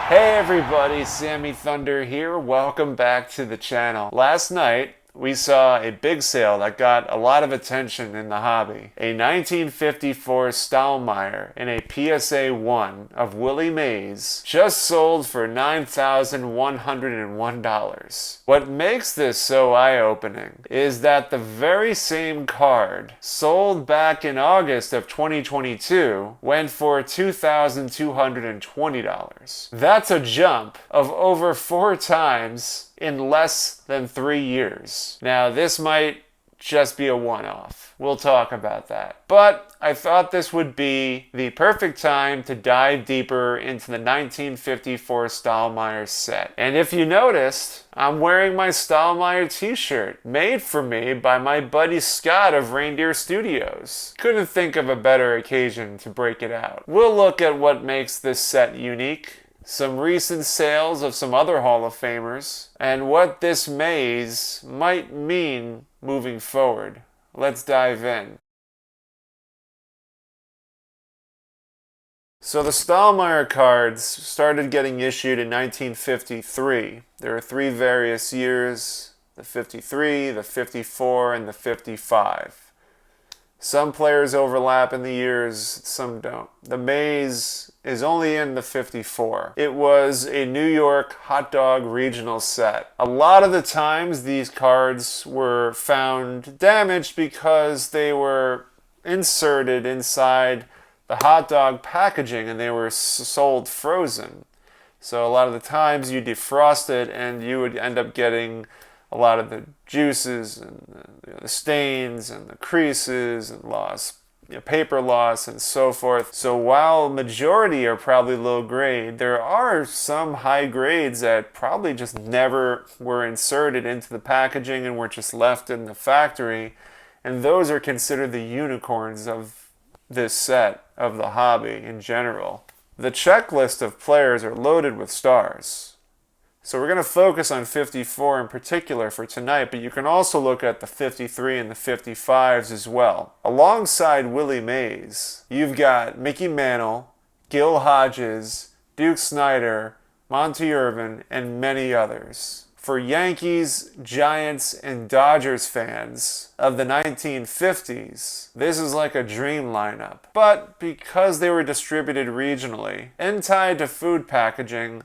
Hey everybody, Sammy Thunder here. Welcome back to the channel. Last night, we saw a big sale that got a lot of attention in the hobby. A 1954 Stahl-Meyer in a PSA 1 of Willie Mays just sold for $9,101. What makes this so eye-opening is that the very same card sold back in August of 2022 went for $2,220. That's a jump of over 4 times in less than 3 years. Now, this might just be a one-off. We'll talk about that. But I thought this would be the perfect time to dive deeper into the 1954 Stahl-Meyer set. And if you noticed, I'm wearing my Stahl-Meyer t-shirt, made for me by my buddy Scott of Reindeer Studios. Couldn't think of a better occasion to break it out. We'll look at what makes this set unique, some recent sales of some other Hall of Famers, and what this maze might mean moving forward. Let's dive in. So the Stahl-Meyer cards started getting issued in 1953. There are 3 various years: the 53, the 54, and the 55. Some players overlap in the years, some don't. The maze is only in the 54. It was a New York hot dog regional set. A lot of the times these cards were found damaged because they were inserted inside the hot dog packaging and they were sold frozen. So a lot of the times you defrost it and you would end up getting a lot of the juices and the stains and the creases and loss, paper loss and so forth. So while majority are probably low grade, there are some high grades that probably just never were inserted into the packaging and were just left in the factory. And those are considered the unicorns of this set, of the hobby in general. The checklist of players are loaded with stars. So we're going to focus on 54 in particular for tonight, but you can also look at the 53 and the 55s as well. Alongside Willie Mays, you've got Mickey Mantle, Gil Hodges, Duke Snider, Monte Irvin, and many others. For Yankees, Giants, and Dodgers fans of the 1950s, this is like a dream lineup. But because they were distributed regionally and tied to food packaging,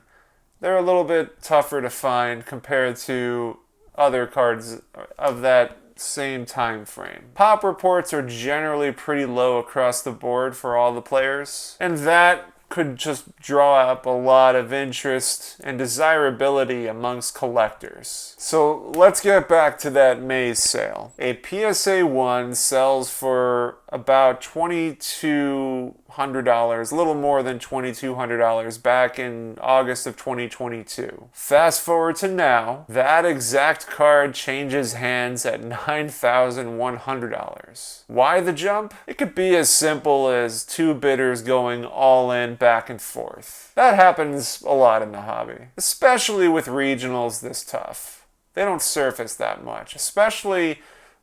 they're a little bit tougher to find compared to other cards of that same time frame. Pop reports are generally pretty low across the board for all the players, and that could just draw up a lot of interest and desirability amongst collectors. So let's get back to that Mays sale. A PSA 1 sells for about $2,200, a little more than $2,200 back in August of 2022. Fast forward to now, that exact card changes hands at $9,100. Why the jump? It could be as simple as 2 bidders going all in back and forth. That happens a lot in the hobby, especially with regionals this tough. They don't surface that much, especially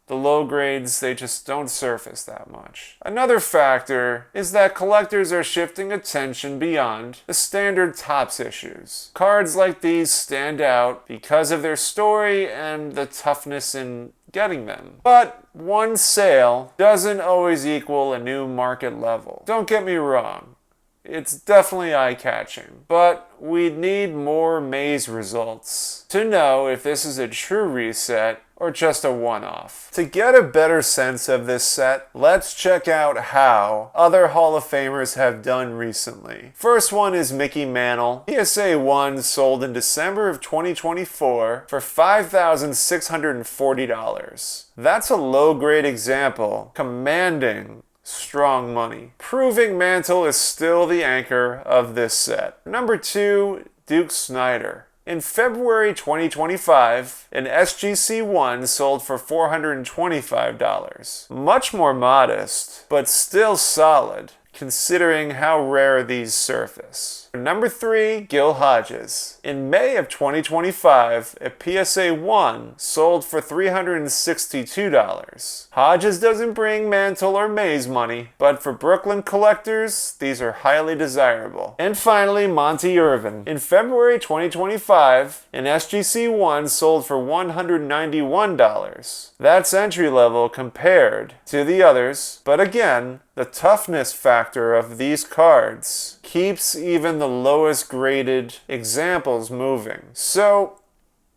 the low grades, they just don't surface that much. Another factor is that collectors are shifting attention beyond the standard Topps issues. Cards like these stand out because of their story and the toughness in getting them. But one sale doesn't always equal a new market level. Don't get me wrong. It's definitely eye-catching, but we need more maze results to know if this is a true reset or just a one-off. To get a better sense of this set, let's check out how other Hall of Famers have done recently. First one is Mickey Mantle. PSA 1 sold in December of 2024 for $5,640. That's a low-grade example, commanding strong money, proving Mantle is still the anchor of this set. Number 2, Duke Snider. In February 2025, an SGC1 sold for $425. Much more modest, but still solid. considering how rare these surface. Number 3, Gil Hodges. In May of 2025, a PSA 1 sold for $362. Hodges doesn't bring Mantle or Mays money, but for Brooklyn collectors, these are highly desirable. And finally, Monte Irvin. In February 2025, an SGC 1 sold for $191. That's entry level compared to the others, but again, the toughness factor of these cards keeps even the lowest graded examples moving. So,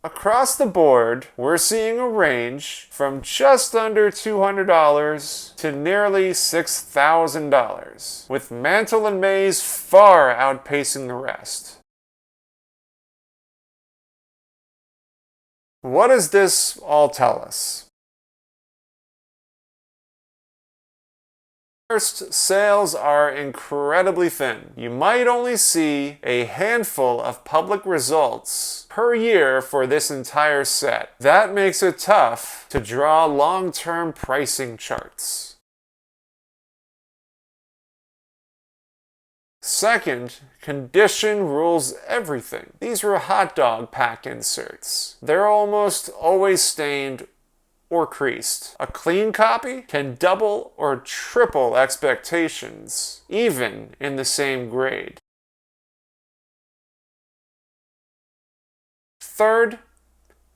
across the board, we're seeing a range from just under $200 to nearly $6,000, with Mantle and Mays far outpacing the rest. What does this all tell us? First, sales are incredibly thin. You might only see a handful of public results per year for this entire set. That makes it tough to draw long-term pricing charts. Second, condition rules everything. These were hot dog pack inserts. They're almost always stained or creased. A clean copy can double or triple expectations, even in the same grade. Third,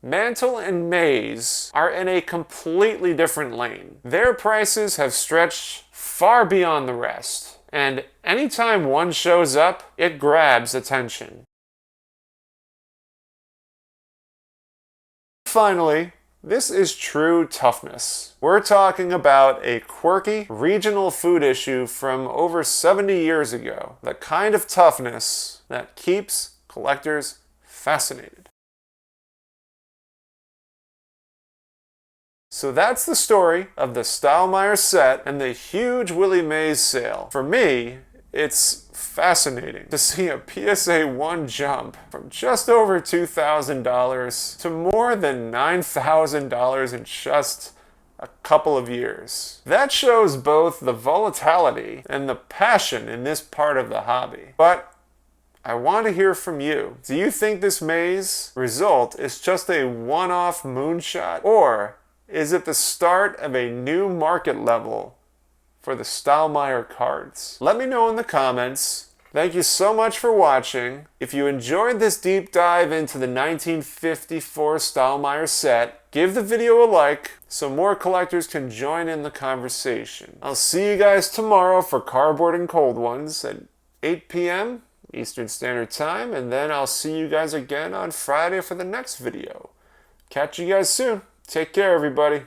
Mantle and Mays are in a completely different lane. Their prices have stretched far beyond the rest, and anytime one shows up, it grabs attention. Finally, this is true toughness. We're talking about a quirky regional food issue from over 70 years ago. The kind of toughness that keeps collectors fascinated. So that's the story of the Stahl-Meyer set and the huge Willie Mays sale. For me, it's fascinating to see a PSA 1 jump from just over $2,000 to more than $9,000 in just a couple of years. That shows both the volatility and the passion in this part of the hobby. But I want to hear from you. Do you think this Mays result is just a one-off moonshot, or is it the start of a new market level for the Stahl-Meyer cards? Let me know in the comments. Thank you so much for watching. If you enjoyed this deep dive into the 1954 Stahl-Meyer set, give the video a like so more collectors can join in the conversation. I'll see you guys tomorrow for Cardboard and Cold Ones at 8 p.m. Eastern Standard Time, and then I'll see you guys again on Friday for the next video. Catch you guys soon. Take care, everybody.